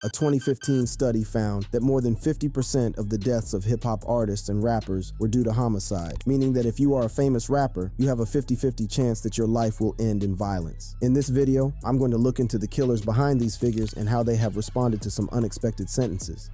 A 2015 study found that more than 50% of the deaths of hip-hop artists and rappers were due to homicide, meaning that if you are a famous rapper, you have a 50-50 chance that your life will end in violence. In this video, I'm going to look into the killers behind these figures and how they have responded to some unexpected sentences.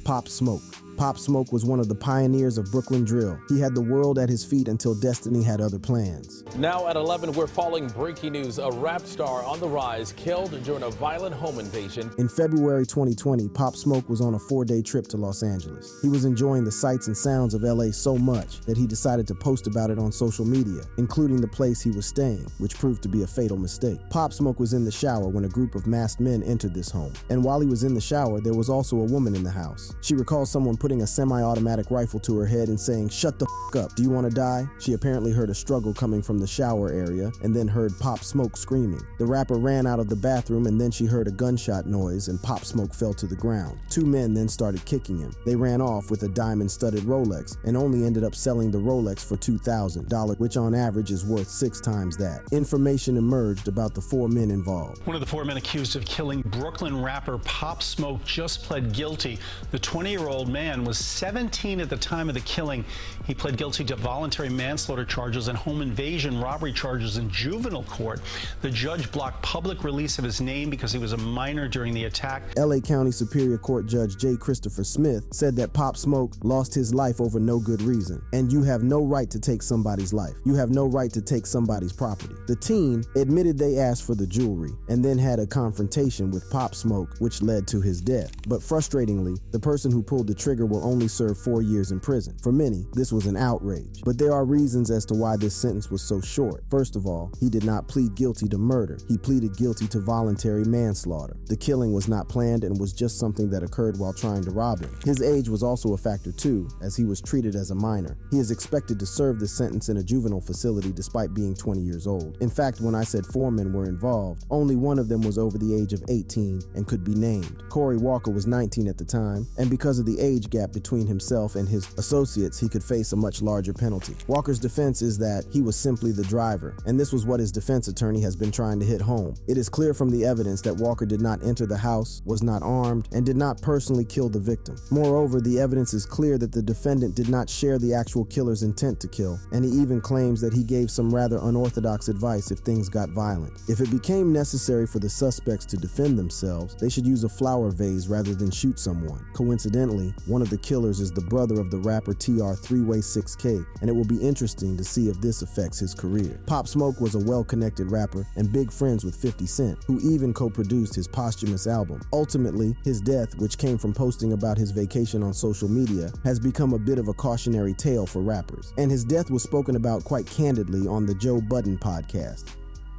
Pop Smoke. Pop Smoke was one of the pioneers of Brooklyn drill. He had the world at his feet until destiny had other plans. Now at 11, we're following breaking news. A rap star on the rise killed during a violent home invasion. In February 2020, Pop Smoke was on a 4-day trip to Los Angeles. He was enjoying the sights and sounds of LA so much that he decided to post about it on social media, including the place he was staying, which proved to be a fatal mistake. Pop Smoke was in the shower when a group of masked men entered this home. And while he was in the shower, there was also a woman in the house. She recalls someone putting a semi-automatic rifle to her head and saying, "Shut the f*** up, do you want to die?" She apparently heard a struggle coming from the shower area and then heard Pop Smoke screaming. The rapper ran out of the bathroom and then she heard a gunshot noise and Pop Smoke fell to the ground. Two men then started kicking him. They ran off with a diamond-studded Rolex and only ended up selling the Rolex for $2,000, which on average is worth 6 times that. Information emerged about the 4 men involved. One of the 4 men accused of killing Brooklyn rapper Pop Smoke just pled guilty. The 20-year-old man was 17 at the time of the killing. He pled guilty to voluntary manslaughter charges and home invasion robbery charges in juvenile court. The judge blocked public release of his name because he was a minor during the attack. LA County Superior Court Judge J. Christopher Smith said that Pop Smoke lost his life over no good reason. And you have no right to take somebody's life. You have no right to take somebody's property. The teen admitted they asked for the jewelry and then had a confrontation with Pop Smoke, which led to his death. But frustratingly, the person who pulled the trigger will only serve 4 years in prison. For many, this was an outrage. But there are reasons as to why this sentence was so short. First of all, he did not plead guilty to murder. He pleaded guilty to voluntary manslaughter. The killing was not planned and was just something that occurred while trying to rob him. His age was also a factor too, as he was treated as a minor. He is expected to serve this sentence in a juvenile facility despite being 20 years old. In fact, when I said 4 men were involved, only one of them was over the age of 18 and could be named. Corey Walker was 19 at the time, and because of the age gap between himself and his associates, he could face a much larger penalty. Walker's defense is that he was simply the driver, and this was what his defense attorney has been trying to hit home. It is clear from the evidence that Walker did not enter the house, was not armed, and did not personally kill the victim. Moreover, the evidence is clear that the defendant did not share the actual killer's intent to kill, and he even claims that he gave some rather unorthodox advice if things got violent. If it became necessary for the suspects to defend themselves, they should use a flower vase rather than shoot someone. Coincidentally, one of the killers is the brother of the rapper TR 3-Way 6K, and it will be interesting to see if this affects his career. Pop Smoke was a well-connected rapper and big friends with 50 Cent, who even co-produced his posthumous album. Ultimately, his death, which came from posting about his vacation on social media, has become a bit of a cautionary tale for rappers. And his death was spoken about quite candidly on the Joe Budden podcast.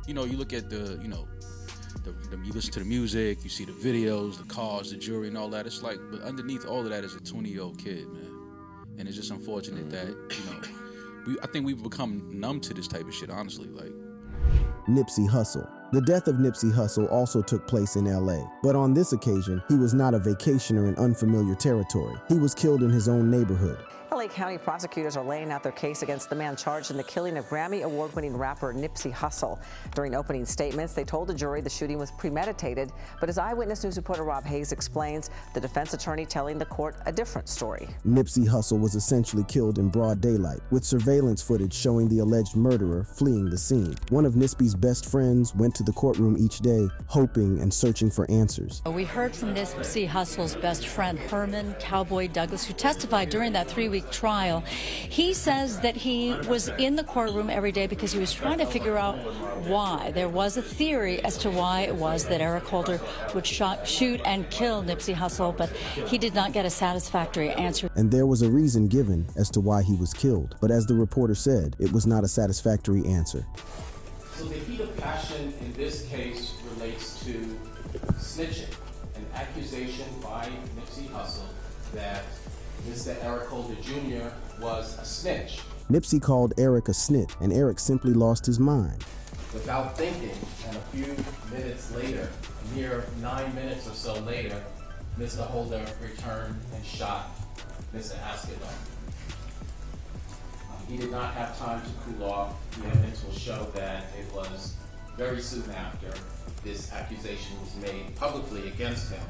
You know, you look at you listen to the music, you see the videos, the cars, the jewelry and all that. It's like, but underneath all of that is a 20-year-old kid, man. And it's just unfortunate that, I think we've become numb to this type of shit, honestly. Like, Nipsey Hussle. The death of Nipsey Hussle also took place in LA, but on this occasion, he was not a vacationer in unfamiliar territory. He was killed in his own neighborhood. LA County prosecutors are laying out their case against the man charged in the killing of Grammy award-winning rapper Nipsey Hussle. During opening statements, they told the jury the shooting was premeditated, but as Eyewitness News reporter Rob Hayes explains, the defense attorney telling the court a different story. Nipsey Hussle was essentially killed in broad daylight, with surveillance footage showing the alleged murderer fleeing the scene. One of Nipsey's best friends went to the courtroom each day, hoping and searching for answers. We heard from Nipsey Hussle's best friend, Herman Cowboy Douglas, who testified during that 3-week trial. He says that he was in the courtroom every day because he was trying to figure out why. There was a theory as to why it was that Eric Holder would shoot and kill Nipsey Hussle, but he did not get a satisfactory answer. And there was a reason given as to why he was killed, but as the reporter said, it was not a satisfactory answer. So the heat of passion in this case relates to snitching, an accusation by Nipsey Hussle that Mr. Eric Holder Jr. was a snitch. Nipsey called Eric a snitch, and Eric simply lost his mind. Without thinking, and a few minutes later, a mere 9 minutes or so later, Mr. Holder returned and shot Mr. Askew. He did not have time to cool off. The evidence will show that it was very soon after this accusation was made publicly against him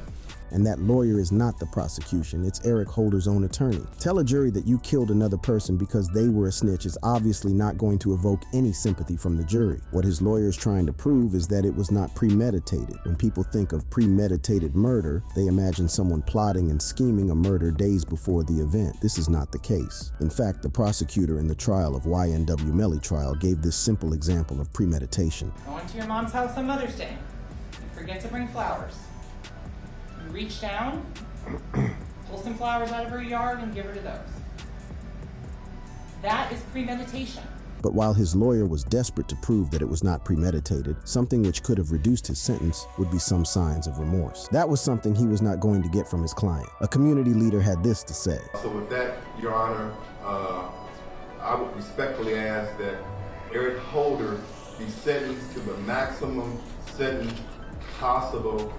And that lawyer is not the prosecution, it's Eric Holder's own attorney. Tell a jury that you killed another person because they were a snitch is obviously not going to evoke any sympathy from the jury. What his lawyer is trying to prove is that it was not premeditated. When people think of premeditated murder, they imagine someone plotting and scheming a murder days before the event. This is not the case. In fact, the prosecutor in the trial of YNW Melly trial gave this simple example of premeditation. Going to your mom's house on Mother's Day. You forget to bring flowers. You reach down, pull some flowers out of her yard and give her to those. That is premeditation. But while his lawyer was desperate to prove that it was not premeditated, something which could have reduced his sentence would be some signs of remorse. That was something he was not going to get from his client. A community leader had this to say. So with that, Your Honor, I would respectfully ask that Eric Holder be sentenced to the maximum sentence possible,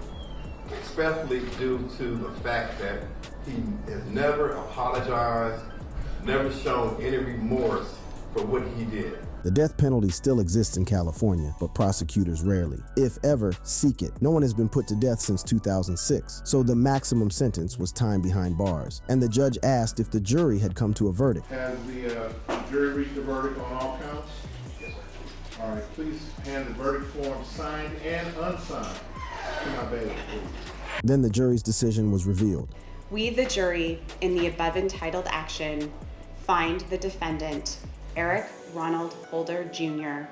especially due to the fact that he has never apologized, never shown any remorse for what he did. The death penalty still exists in California, but prosecutors rarely, if ever, seek it. No one has been put to death since 2006, so the maximum sentence was time behind bars. And the judge asked if the jury had come to a verdict. Has the jury reached a verdict on all counts? Yes, sir. All right, please hand the verdict form signed and unsigned to my bailiff, please. Then the jury's decision was revealed. We, the jury, in the above entitled action, find the defendant, Eric Ronald Holder, Jr.,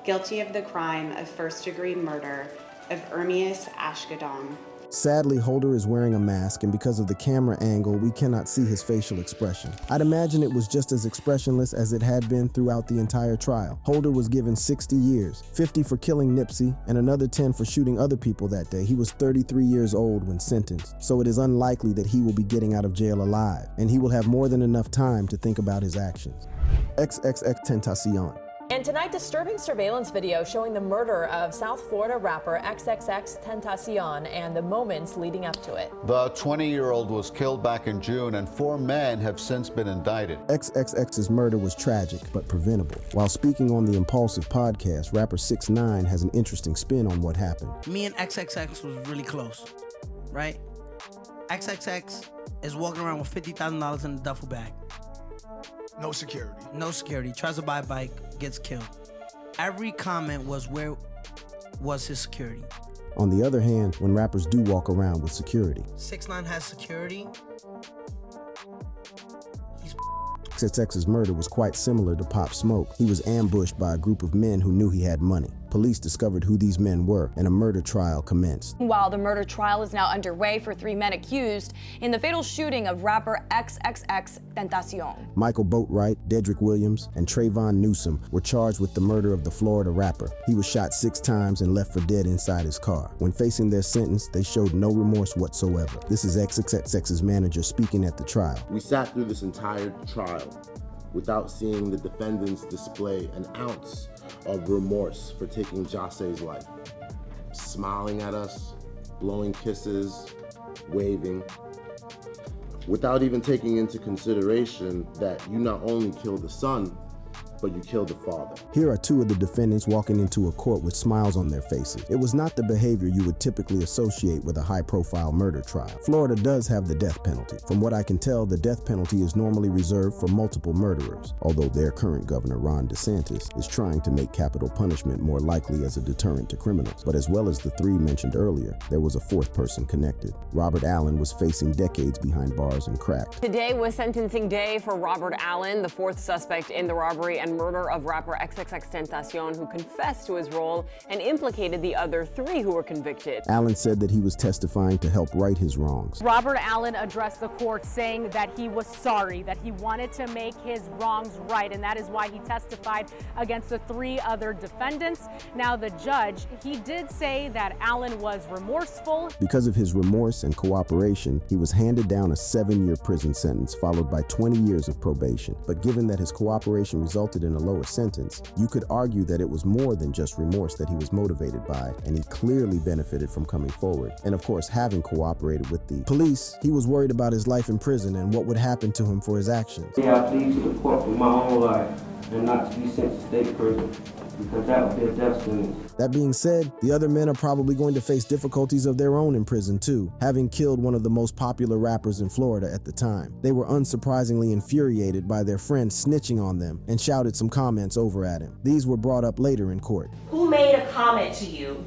guilty of the crime of first-degree murder of Ermias Ashkedong. Sadly, Holder is wearing a mask, and because of the camera angle, we cannot see his facial expression. I'd imagine it was just as expressionless as it had been throughout the entire trial. Holder was given 60 years, 50 for killing Nipsey, and another 10 for shooting other people that day. He was 33 years old when sentenced, so it is unlikely that he will be getting out of jail alive, and he will have more than enough time to think about his actions. XXXTentacion. And tonight, disturbing surveillance video showing the murder of South Florida rapper XXXTentacion and the moments leading up to it. The 20-year-old was killed back in June, and 4 men have since been indicted. XXX's murder was tragic, but preventable. While speaking on the Impulsive podcast, rapper 6ix9ine has an interesting spin on what happened. Me and XXX was really close, right? XXX is walking around with $50,000 in a duffel bag. No security. No security. Tries to buy a bike, gets killed. Every comment was, where was his security? On the other hand, when rappers do walk around with security. 6ix9ine has security. XXX's murder was quite similar to Pop Smoke. He was ambushed by a group of men who knew he had money. Police discovered who these men were, and a murder trial commenced. While the murder trial is now underway for 3 men accused in the fatal shooting of rapper XXXTentacion. Michael Boatwright, Dedrick Williams, and Trayvon Newsom were charged with the murder of the Florida rapper. He was shot 6 times and left for dead inside his car. When facing their sentence, they showed no remorse whatsoever. This is XXX's manager speaking at the trial. We sat through this entire trial without seeing the defendants display an ounce of remorse for taking Jase's life. Smiling at us, blowing kisses, waving, without even taking into consideration that you not only killed the son, but you killed the father. Here are 2 of the defendants walking into a court with smiles on their faces. It was not the behavior you would typically associate with a high-profile murder trial. Florida does have the death penalty. From what I can tell, the death penalty is normally reserved for multiple murderers, although their current governor, Ron DeSantis, is trying to make capital punishment more likely as a deterrent to criminals. But as well as the 3 mentioned earlier, there was a 4th person connected. Robert Allen was facing decades behind bars and crack. Today was sentencing day for Robert Allen, the 4th suspect in the robbery and murder of rapper XXXTentacion, who confessed to his role and implicated the other 3 who were convicted. Allen said that he was testifying to help right his wrongs. Robert Allen addressed the court saying that he was sorry, that he wanted to make his wrongs right, and that is why he testified against the 3 other defendants. Now, the judge, he did say that Allen was remorseful. Because of his remorse and cooperation, he was handed down a 7-year prison sentence followed by 20 years of probation. But given that his cooperation resulted in a lower sentence, you could argue that it was more than just remorse that he was motivated by, and he clearly benefited from coming forward. And of course, having cooperated with the police, he was worried about his life in prison and what would happen to him for his actions. Yeah, I plead to the court with my own life. and not to be sent to state prison, because that would be a death sentence. That being said, the other men are probably going to face difficulties of their own in prison too, having killed one of the most popular rappers in Florida at the time. They were unsurprisingly infuriated by their friend snitching on them and shouted some comments over at him. These were brought up later in court. Who made a comment to you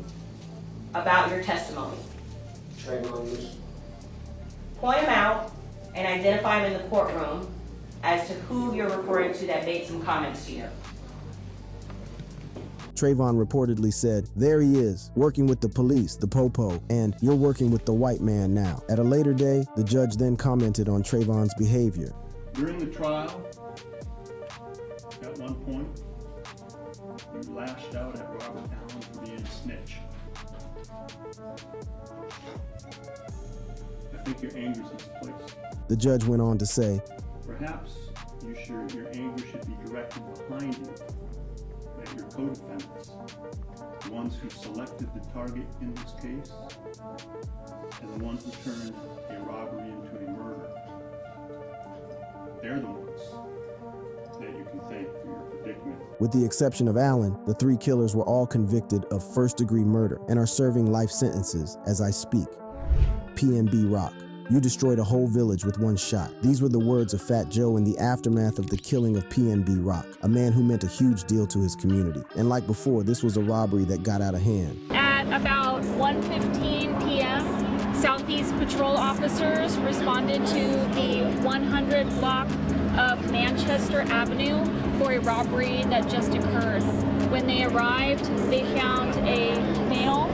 about your testimony? Trayvon. Point him out and identify him in the courtroom as to who you're referring to that made some comments to you. Trayvon reportedly said, "There he is, working with the police, the popo, and you're working with the white man now." At a later day, the judge then commented on Trayvon's behavior. During the trial, at one point, you lashed out at Robert Allen for being a snitch. I think your anger is misplaced. The judge went on to say, "Perhaps your anger should be directed behind you at your co-defendants, the ones who selected the target in this case, and the ones who turned a robbery into a murder. They're the ones that you can thank for your predicament." With the exception of Allen, the three killers were all convicted of first-degree murder and are serving life sentences as I speak. PNB Rock. "You destroyed a whole village with one shot." These were the words of Fat Joe in the aftermath of the killing of PNB Rock, a man who meant a huge deal to his community. And like before, this was a robbery that got out of hand. At about 1:15 p.m., Southeast Patrol officers responded to the 100 block of Manchester Avenue for a robbery that just occurred. When they arrived, they found a male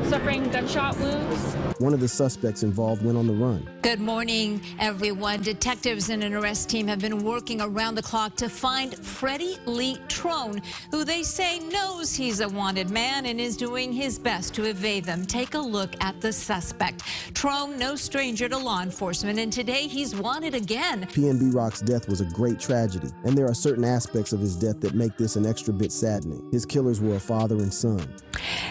suffering gunshot wounds. One of the suspects involved went on the run. Good morning, everyone. Detectives and an arrest team have been working around the clock to find Freddie Lee Trone, who they say knows he's a wanted man and is doing his best to evade them. Take a look at the suspect. Trone, no stranger to law enforcement, and today he's wanted again. PNB Rock's death was a great tragedy, and there are certain aspects of his death that make this an extra bit saddening. His killers were a father and son.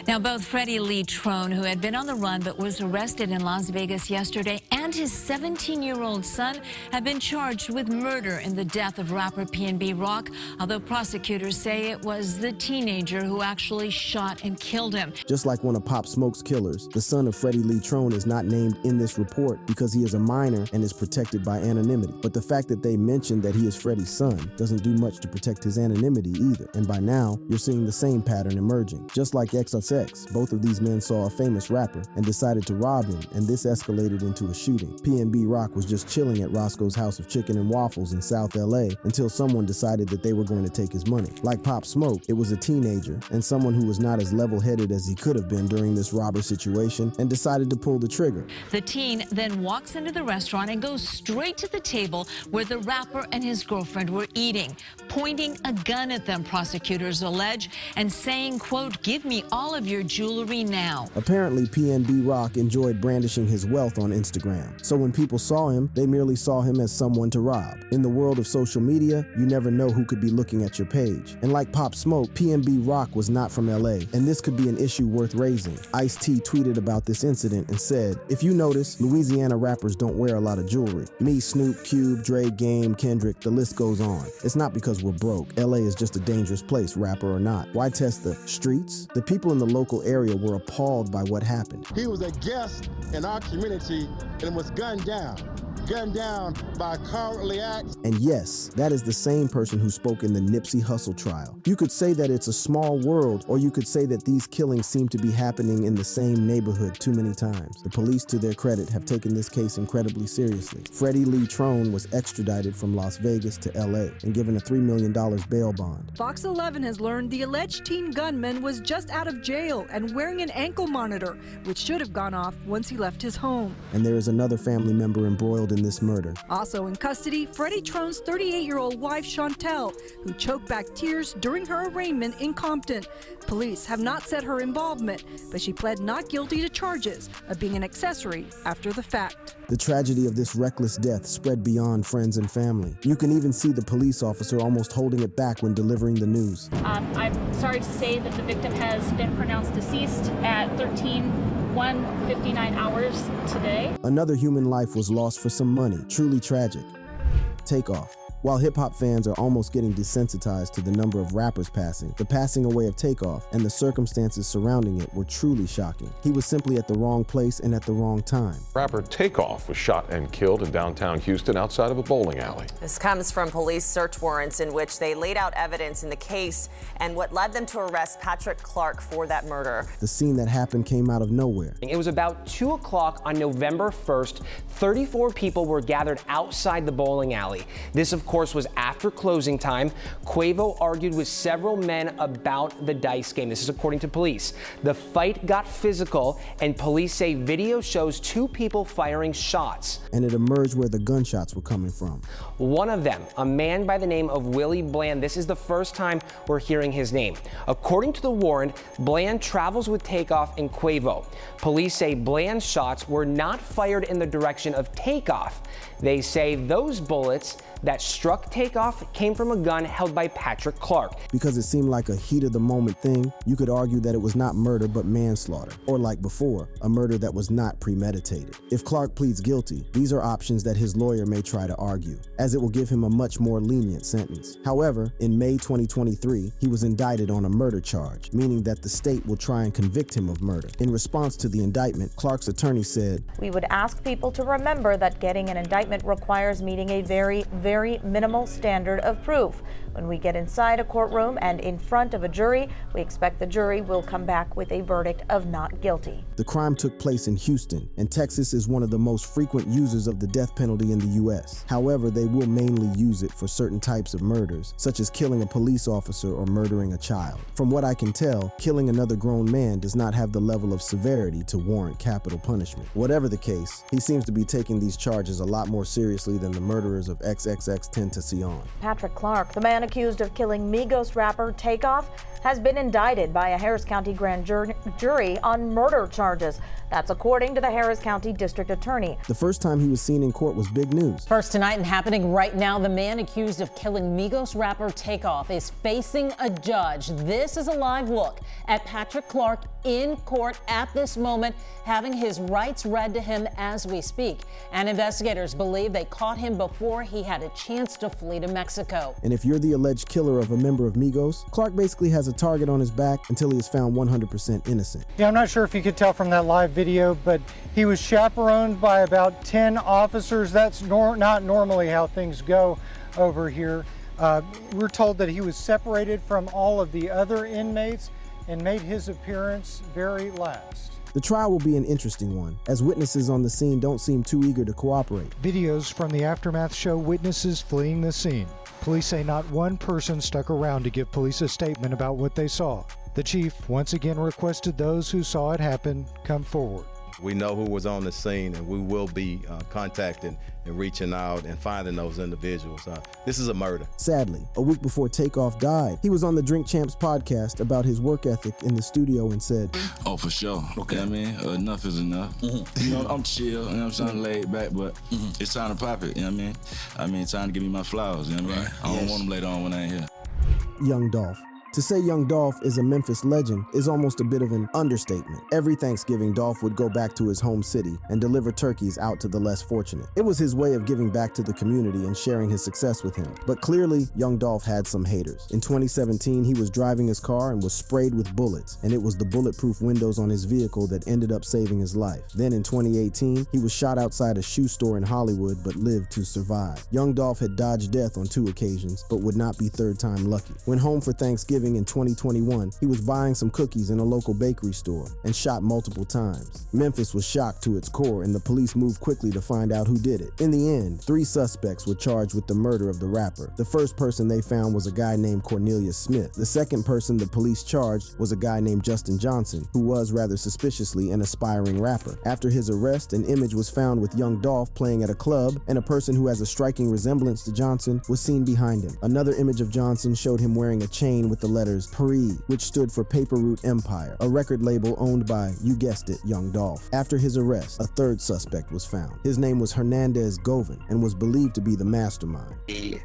Now, both Freddie Lee Trone, who had been on the run but was arrested in Las Vegas yesterday, and his 17-year-old son have been charged with murder in the death of rapper PNB Rock, although prosecutors say it was the teenager who actually shot and killed him. Just like one of Pop Smoke's killers, the son of Freddie Lee Trone is not named in this report because he is a minor and is protected by anonymity. But the fact that they mentioned that he is Freddie's son doesn't do much to protect his anonymity either. And by now, you're seeing the same pattern emerging. Just like XXX, both of these men saw a famous rapper and decided to rob him, and this escalated into a shooting. PNB Rock was just chilling at Roscoe's House of Chicken and Waffles in South LA until someone decided that they were going to take his money. Like Pop Smoke, it was a teenager and someone who was not as level-headed as he could have been during this robber situation and decided to pull the trigger. The teen then walks into the restaurant and goes straight to the table where the rapper and his girlfriend were eating, pointing a gun at them, prosecutors allege, and saying, quote, "Give me all of your jewelry now." Apparently, PNB Rock enjoyed brandishing his wealth on Instagram. So when people saw him, they merely saw him as someone to rob. In the world of social media, you never know who could be looking at your page. And like Pop Smoke, PNB Rock was not from LA, and this could be an issue worth raising. Ice-T tweeted about this incident and said, "If you notice, Louisiana rappers don't wear a lot of jewelry. Me, Snoop, Cube, Dre, Game, Kendrick, the list goes on. It's not because we're broke. LA is just a dangerous place, rapper or not. Why test the streets?" The people in the local area were appalled by what happened. He was a guest in our community and was gunned down by cowardly acts. And yes, that is the same person who spoke in the Nipsey Hussle trial. You could say that it's a small world, or you could say that these killings seem to be happening in the same neighborhood too many times. The police, to their credit, have taken this case incredibly seriously. Freddie Lee Trone was extradited from Las Vegas to LA and given a $3 million bail bond. Fox 11 has learned the alleged teen gunman was just out of jail and wearing an ankle monitor, which should have gone off once he left his home. And there is another family member embroiled in this murder. Also in custody, Freddie Trone's 38-year-old wife, Chantel, who choked back tears during her arraignment in Compton. Police have not said her involvement, but she pled not guilty to charges of being an accessory after the fact. The tragedy of this reckless death spread beyond friends and family. You can even see the police officer almost holding it back when delivering the news. I'm sorry to say that the victim has been pronounced deceased at 13:59 hours today. Another human life was lost for some money. Truly tragic. Takeoff. While hip-hop fans are almost getting desensitized to the number of rappers passing, the passing away of Takeoff and the circumstances surrounding it were truly shocking. He was simply at the wrong place and at the wrong time. Rapper Takeoff was shot and killed in downtown Houston outside of a bowling alley. This comes from police search warrants in which they laid out evidence in the case and what led them to arrest Patrick Clark for that murder. The scene that happened came out of nowhere. It was about 2 o'clock on November 1st. 34 people were gathered outside the bowling alley. This, of course, was after closing time. Quavo argued with several men about the dice game. This is according to police. The fight got physical, and police say video shows 2 people firing shots. And it emerged where the gunshots were coming from. One of them, a man by the name of Willie Bland. This is the first time we're hearing his name. According to the warrant, Bland travels with Takeoff and Quavo. Police say Bland's shots were not fired in the direction of Takeoff. They say those bullets that struck Takeoff came from a gun held by Patrick Clark. Because it seemed like a heat-of-the-moment thing, you could argue that it was not murder but manslaughter, or like before, a murder that was not premeditated. If Clark pleads guilty, these are options that his lawyer may try to argue, as it will give him a much more lenient sentence. However, in May 2023, he was indicted on a murder charge, meaning that the state will try and convict him of murder. In response to the indictment, Clark's attorney said, "We would ask people to remember that getting an indictment requires meeting a very minimal standard of proof. When we get inside a courtroom and in front of a jury, we expect the jury will come back with a verdict of not guilty." The crime took place in Houston, and Texas is one of the most frequent users of the death penalty in the U.S. However, they will mainly use it for certain types of murders, such as killing a police officer or murdering a child. From what I can tell, killing another grown man does not have the level of severity to warrant capital punishment. Whatever the case, he seems to be taking these charges a lot more seriously than the murderers of XXXTentacion. Patrick Clark, the man accused of killing Migos rapper Takeoff, has been indicted by a Harris County grand jury on murder charges. That's according to the Harris County District Attorney. The first time he was seen in court was big news. First tonight and happening right now, the man accused of killing Migos rapper Takeoff is facing a judge. This is a live look at Patrick Clark in court at this moment, having his rights read to him as we speak. And investigators believe they caught him before he had a chance to flee to Mexico. And if you're the alleged killer of a member of Migos, Clark basically has a target on his back until he is found 100% innocent. Yeah, I'm not sure if you could tell from that live video, but he was chaperoned by about 10 officers. That's not normally how things go over here. We're told that he was separated from all of the other inmates and made his appearance very last. The trial will be an interesting one, as witnesses on the scene don't seem too eager to cooperate. Videos from the aftermath show witnesses fleeing the scene. Police say not one person stuck around to give police a statement about what they saw. The chief once again requested those who saw it happen come forward. We know who was on the scene, and we will be contacting and reaching out and finding those individuals. This is a murder. Sadly, a week before Takeoff died, he was on the Drink Champs podcast about his work ethic in the studio and said, "Oh, for sure. Okay. You know what I mean? Enough is enough. You know, I'm chill, you know what I'm saying, laid back, but it's time to pop it, you know what I mean? I mean, time to give me my flowers, you know what I mean? I don't want them later on when I ain't here." Young Dolph. To say Young Dolph is a Memphis legend is almost a bit of an understatement. Every Thanksgiving, Dolph would go back to his home city and deliver turkeys out to the less fortunate. It was his way of giving back to the community and sharing his success with him. But clearly, Young Dolph had some haters. In 2017, he was driving his car and was sprayed with bullets, and it was the bulletproof windows on his vehicle that ended up saving his life. Then in 2018, he was shot outside a shoe store in Hollywood but lived to survive. Young Dolph had dodged death on 2 occasions, but would not be third time lucky. When home for Thanksgiving in 2021, he was buying some cookies in a local bakery store and shot multiple times. Memphis was shocked to its core, and the police moved quickly to find out who did it. In the end, 3 suspects were charged with the murder of the rapper. The first person they found was a guy named Cornelius Smith. The second person the police charged was a guy named Justin Johnson, who was rather suspiciously an aspiring rapper. After his arrest, an image was found with Young Dolph playing at a club, and a person who has a striking resemblance to Johnson was seen behind him. Another image of Johnson showed him wearing a chain with the letters PRE, which stood for Paper Route Empire, a record label owned by, you guessed it, Young Dolph. After his arrest, a third suspect was found. His name was Hernandez Govan and was believed to be the mastermind. The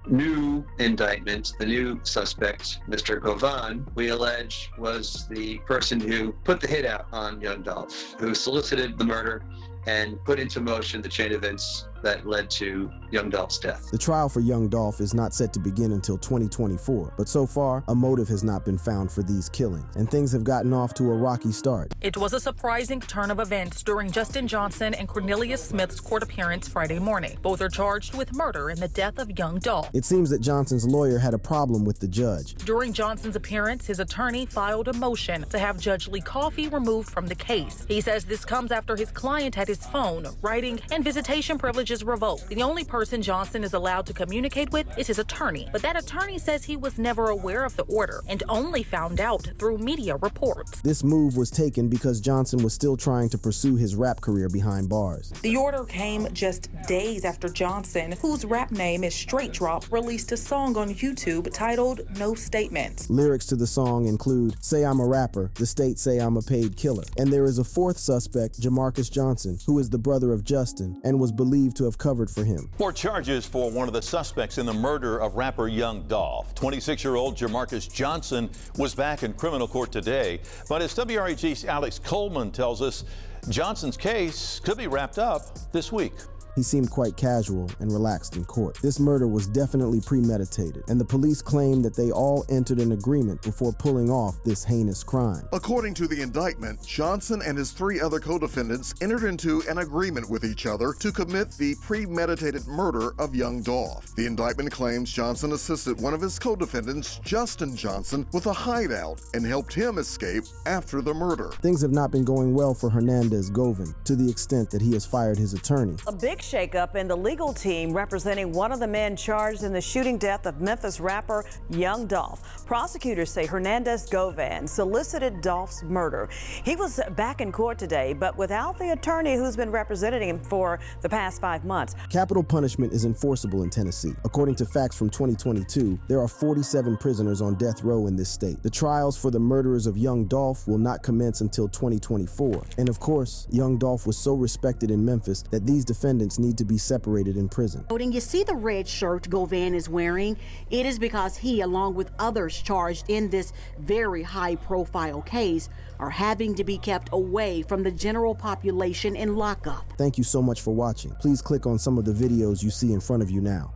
new indictment, the new suspect, Mr. Govan, we allege was the person who put the hit out on Young Dolph, who solicited the murder and put into motion the chain of events that led to young Dolph's death. The trial for young Dolph is not set to begin until 2024, but so far, a motive has not been found for these killings, and things have gotten off to a rocky start. It was a surprising turn of events during Justin Johnson and Cornelius Smith's court appearance Friday morning. Both are charged with murder in the death of young Dolph. It seems that Johnson's lawyer had a problem with the judge. During Johnson's appearance, his attorney filed a motion to have Judge Lee Coffey removed from the case. He says this comes after his client had his phone, writing, and visitation privileges revoked. The only person Johnson is allowed to communicate with is his attorney, but that attorney says he was never aware of the order and only found out through media reports. This move was taken because Johnson was still trying to pursue his rap career behind bars. The order came just days after Johnson, whose rap name is Straight Drop, released a song on YouTube titled No Statements. Lyrics to the song include, "Say I'm a rapper, the state say I'm a paid killer." And there is a fourth suspect, Jamarcus Johnson, who is the brother of Justin and was believed to have covered for him. More charges for one of the suspects in the murder of rapper Young Dolph. 26-year-old Jamarcus Johnson was back in criminal court today, but as WREG's Alex Coleman tells us, Johnson's case could be wrapped up this week. He seemed quite casual and relaxed in court. This murder was definitely premeditated, and the police claim that they all entered an agreement before pulling off this heinous crime. According to the indictment, Johnson and his 3 other co-defendants entered into an agreement with each other to commit the premeditated murder of young Dolph. The indictment claims Johnson assisted one of his co-defendants, Justin Johnson, with a hideout and helped him escape after the murder. Things have not been going well for Hernandez Govan, to the extent that he has fired his attorney. A big shakeup in the legal team representing one of the men charged in the shooting death of Memphis rapper Young Dolph. Prosecutors say Hernandez Govan solicited Dolph's murder. He was back in court today, but without the attorney who's been representing him for the past 5 months. Capital punishment is enforceable in Tennessee. According to facts from 2022, there are 47 prisoners on death row in this state. The trials for the murderers of Young Dolph will not commence until 2024. And of course, Young Dolph was so respected in Memphis that these defendants need to be separated in prison. When you see the red shirt Govan is wearing, it is because he, along with others charged in this very high-profile case, are having to be kept away from the general population in lockup. Thank you so much for watching. Please click on some of the videos you see in front of you now.